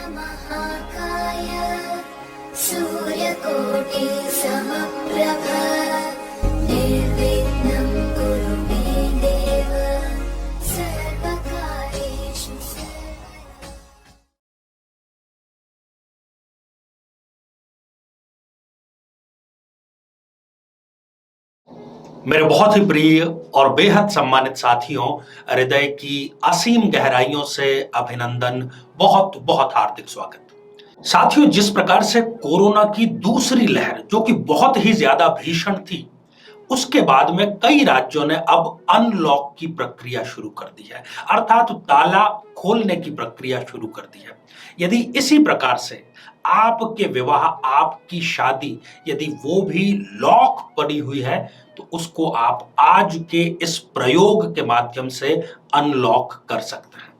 महाकाय सूर्यकोटि समप्रभ निर्विघ्नं कुरु मे देव सर्वकार्येषु सर्वदा। मेरे बहुत ही प्रिय और बेहद सम्मानित साथियों, हृदय की असीम गहराइयों से अभिनंदन, बहुत बहुत हार्दिक स्वागत। साथियों, जिस प्रकार से कोरोना की दूसरी लहर जो कि बहुत ही ज्यादा भीषण थी, उसके बाद में कई राज्यों ने अब अनलॉक की प्रक्रिया शुरू कर दी है, अर्थात ताला खोलने की प्रक्रिया शुरू कर दी है। यदि इसी प्रकार से आपके विवाह, आपकी शादी, यदि वो भी लॉक पड़ी हुई है, तो उसको आप आज के इस प्रयोग के माध्यम से अनलॉक कर सकते हैं।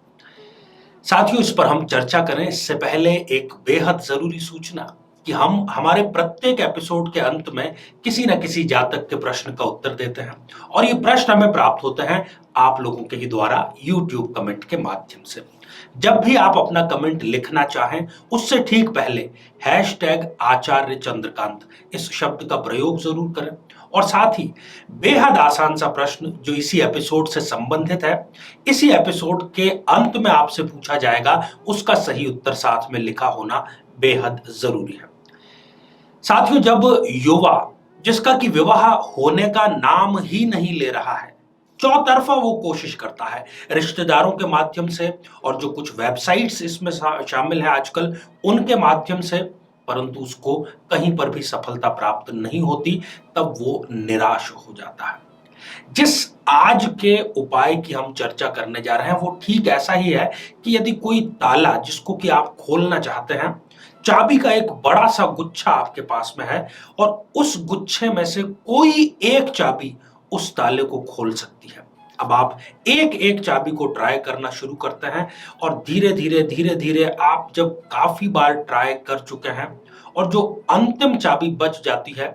साथियों, इस पर हम चर्चा करें इससे पहले एक बेहद जरूरी सूचना कि हम हमारे प्रत्येक एपिसोड के अंत में किसी न किसी जातक के प्रश्न का उत्तर देते हैं, और ये प्रश्न हमें प्राप्त होते हैं आप लोगों के ही द्वारा YouTube कमेंट के माध्यम से। जब भी आप अपना कमेंट लिखना चाहें, उससे ठीक पहले #आचार्य चंद्रकांत इस शब्द का प्रयोग जरूर करें, और साथ ही बेहद आसान सा प्रश्न जो इसी एपिसोड से संबंधित है, इसी एपिसोड के अंत में आपसे पूछा जाएगा, उसका सही उत्तर साथ में लिखा होना बेहद जरूरी है। साथियों, जब युवा, जिसका कि विवाह होने का नाम ही नहीं ले रहा है, चौतरफा वो कोशिश करता है रिश्तेदारों के माध्यम से, और जो कुछ वेबसाइट्स इसमें शामिल है आजकल, उनके माध्यम से, परंतु उसको कहीं पर भी सफलता प्राप्त नहीं होती, तब वो निराश हो जाता है। जिस आज के उपाय की हम चर्चा करने जा रहे हैं, वो ठीक ऐसा ही है कि यदि कोई ताला जिसको कि आप खोलना चाहते हैं, चाबी का एक बड़ा सा गुच्छा आपके पास में है, और उस गुच्छे में से कोई एक चाबी उस ताले को खोल सकती है। अब आप एक एक चाबी को ट्राई करना शुरू करते हैं, और धीरे धीरे आप जब काफी बार ट्राई कर चुके हैं और जो अंतिम चाबी बच जाती है,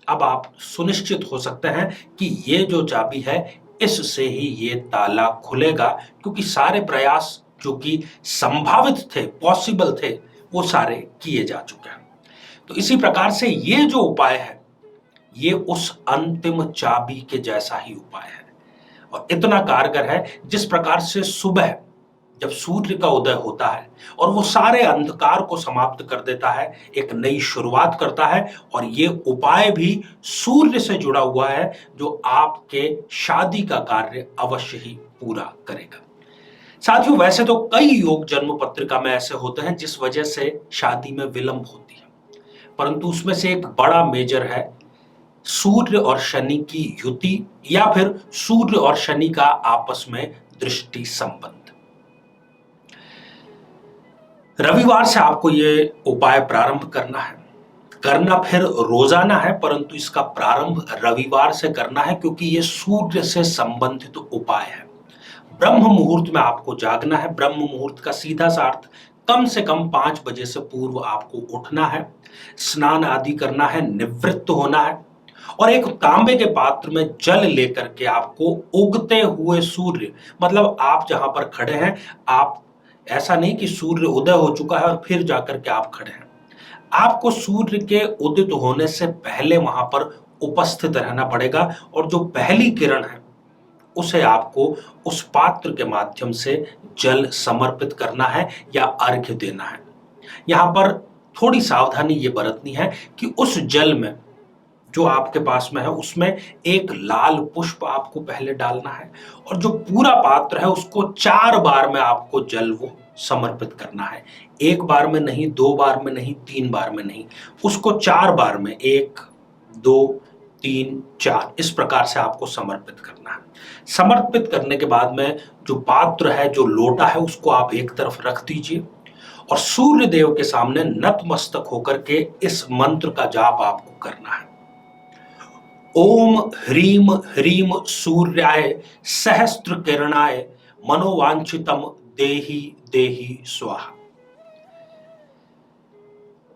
अब आप सुनिश्चित हो सकते हैं कि ये जो चाबी है, इससे ही ये ताला खुलेगा, क्योंकि सारे प्रयास जो कि संभावित थे, पॉसिबल थे, वो सारे किए जा चुके हैं। तो इसी प्रकार से ये जो उपाय है, ये उस अंतिम चाबी के जैसा ही उपाय है, और इतना कारगर है जिस प्रकार से सुबह जब सूर्य का उदय होता है और वो सारे अंधकार को समाप्त कर देता है, एक नई शुरुआत करता है, और ये उपाय भी सूर्य से जुड़ा हुआ है, जो आपके शादी का कार्य अवश्य ही पूरा करेगा। साथियों, वैसे तो कई योग जन्म पत्रिका में ऐसे होते हैं जिस वजह से शादी में विलंब होती है, परंतु उसमें से एक बड़ा मेजर है सूर्य और शनि की युति, या फिर सूर्य और शनि का आपस में दृष्टि संबंध। रविवार से आपको ये उपाय प्रारंभ करना फिर रोजाना है, परंतु इसका प्रारंभ रविवार से करना है, क्योंकि ये सूर्य से संबंधित उपाय है। ब्रह्म मुहूर्त में आपको जागना है। ब्रह्म मुहूर्त का सीधा सा अर्थ कम से कम 5 बजे से पूर्व आपको उठना है, स्नान आदि करना है, निवृत्त होना है, और एक तांबे के पात्र में जल लेकर के आपको उगते हुए सूर्य, मतलब आप जहां पर खड़े हैं, आप ऐसा नहीं कि सूर्य उदय हो चुका है और फिर जाकर के आप खड़े हैं, आपको सूर्य के उदित होने से पहले वहां पर उपस्थित रहना पड़ेगा, और जो पहली किरण है उसे आपको उस पात्र के माध्यम से जल समर्पित करना है या अर्घ्य देना है। यहां पर थोड़ी सावधानी ये बरतनी है कि उस जल में जो आपके पास में है, उसमें एक लाल पुष्प आपको पहले डालना है, और जो पूरा पात्र है उसको 4 बार में आपको जल वो समर्पित करना है। 1 बार में नहीं, 2 बार में नहीं, 3 बार में नहीं, उसको 4 बार में, 1 2 3 4 इस प्रकार से आपको समर्पित करना है। समर्पित करने के बाद में जो पात्र है, जो लोटा है, उसको आप एक तरफ रख दीजिए, और सूर्य देव के सामने नतमस्तक होकर के इस मंत्र का जाप आपको करना है। ओम ह्रीम ह्रीम सूर्याय सहस्त्र किरणाय मनोवांछितम देहि देहि स्वाहा।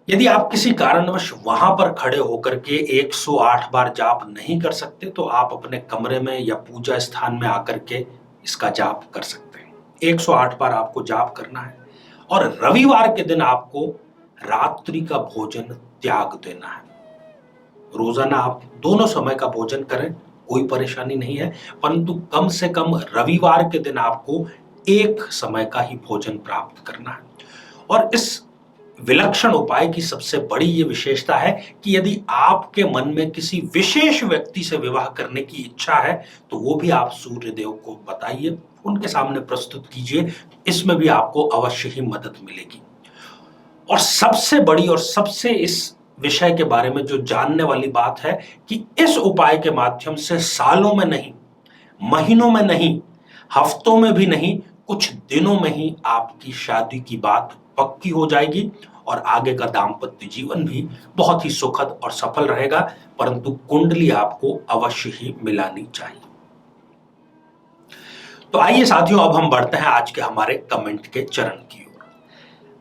यदि आप किसी कारणवश वहां पर खड़े होकर के 108 बार जाप नहीं कर सकते, तो आप अपने कमरे में या पूजा स्थान में आकर के इसका जाप कर सकते हैं। 108 बार आपको जाप करना है, और रविवार के दिन आपको रात्रि का भोजन त्याग देना है। रोजाना आप दोनों समय का भोजन करें, कोई परेशानी नहीं है, परंतु कम से कम रविवार के दिन आपको एक समय का ही भोजन प्राप्त करना है। और इस विलक्षण उपाय की सबसे बड़ी ये विशेषता है कि यदि आपके मन में किसी विशेष व्यक्ति से विवाह करने की इच्छा है तो वो भी आप सूर्यदेव को बताइए, उनके सामने प्रस्तुत कीजिए, इसमें भी आपको अवश्य ही मदद मिलेगी। और सबसे बड़ी और सबसे इस विषय के बारे में जो जानने वाली बात है कि इस उपाय के माध्यम से सालों में नहीं, महीनों में नहीं, हफ्तों में भी नहीं, कुछ दिनों में ही आपकी शादी की बात पक्की हो जाएगी और आगे का दाम्पत्य जीवन भी बहुत ही सुखद और सफल रहेगा। परंतु कुंडली आपको अवश्य ही मिलानी चाहिए। तो आइए साथियों, अब हम बढ़ते हैं आज के हमारे कमेंट के चरण की ओर।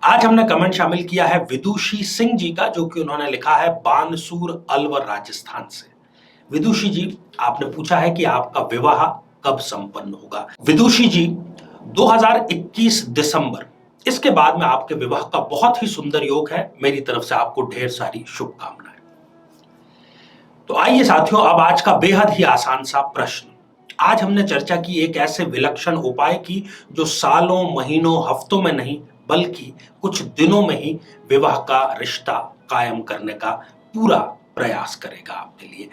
आज हमने कमेंट शामिल किया है विदुषी सिंह जी का, जो कि उन्होंने लिखा है बानसूर अलवर राजस्थान से। विदुषी जी, आपने पूछा है कि आपका विवाह कब संपन्न होगा। विदुषी जी, 2021 दिसंबर, इसके बाद में आपके विवाह का बहुत ही सुंदर योग है। मेरी तरफ से आपको ढेर सारी शुभकामनाएं। तो आइए साथियों, अब आज का बेहद ही आसान सा प्रश्न। आज हमने चर्चा की एक ऐसे विलक्षण उपाय की जो सालों, महीनों, हफ्तों में नहीं बल्कि कुछ दिनों में ही विवाह का रिश्ता कायम करने का पूरा प्रयास करेगा आपके लिए।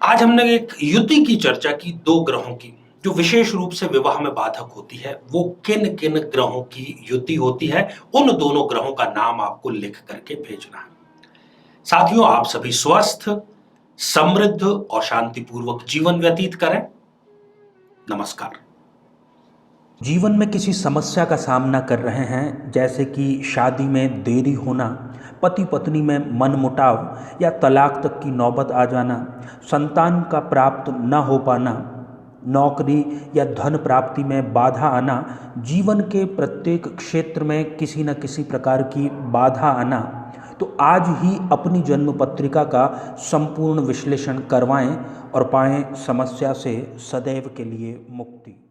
आज हमने एक युति की चर्चा की, 2 ग्रहों की, जो विशेष रूप से विवाह में बाधक होती है। वो किन किन ग्रहों की युति होती है, उन दोनों ग्रहों का नाम आपको लिख करके भेजना है। साथियों, आप सभी स्वस्थ, समृद्ध और शांतिपूर्वक जीवन व्यतीत करें। नमस्कार। जीवन में किसी समस्या का सामना कर रहे हैं, जैसे कि शादी में देरी होना, पति पत्नी में मनमुटाव या तलाक तक की नौबत आ जाना, संतान का प्राप्त न हो पाना, नौकरी या धन प्राप्ति में बाधा आना, जीवन के प्रत्येक क्षेत्र में किसी न किसी प्रकार की बाधा आना, तो आज ही अपनी जन्म पत्रिका का संपूर्ण विश्लेषण करवाएं और पाएं समस्या से सदैव के लिए मुक्ति।